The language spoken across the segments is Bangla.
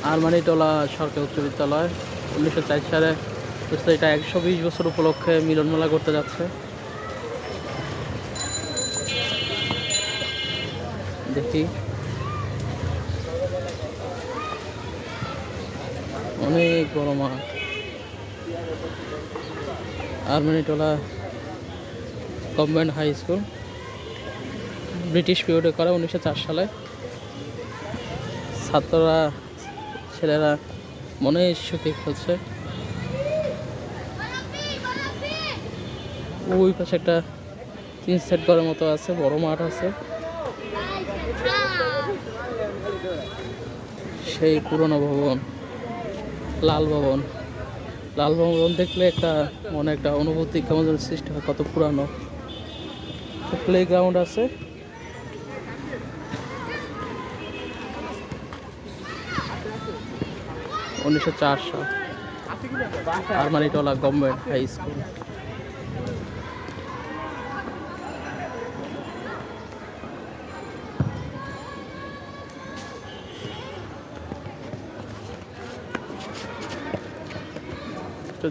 আরমানিটোলা সরকারি উচ্চ বিদ্যালয় 1904 সালে এটা 120 বছর উপলক্ষে মিলন মেলা করতে যাচ্ছে। দেখি অনেক বড় মাঠ। Armanitola government high school, British পিরিয়ডে করা 1904 সালে। ছাত্ররা ছেলেরা মনে সুখে খেলছে। ওই পাশে একটা 3 সেট ঘরের মতো আছে, বড় মাঠ আছে। সেই পুরনো ভবন, লাল ভবন। লাল ভবন দেখলে একটা মনে একটা অনুভূতি কেমন যেন সৃষ্টি হয়, কত পুরানো। প্লে গ্রাউন্ড আছে। (1904 সাল) আরমানিটোলা গভর্নমেন্ট হাই স্কুল।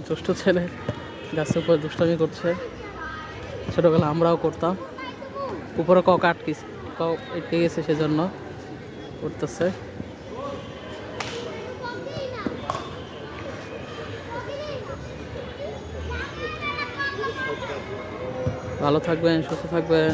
দুষ্ট ছেলে গাছের উপরে দুষ্টামি করছে। ছোটবেলা আমরাও করতাম। উপরে কক আটকে গেছে, সেজন্য করতেছে। ভালো থাকবেন, সুস্থ থাকবেন।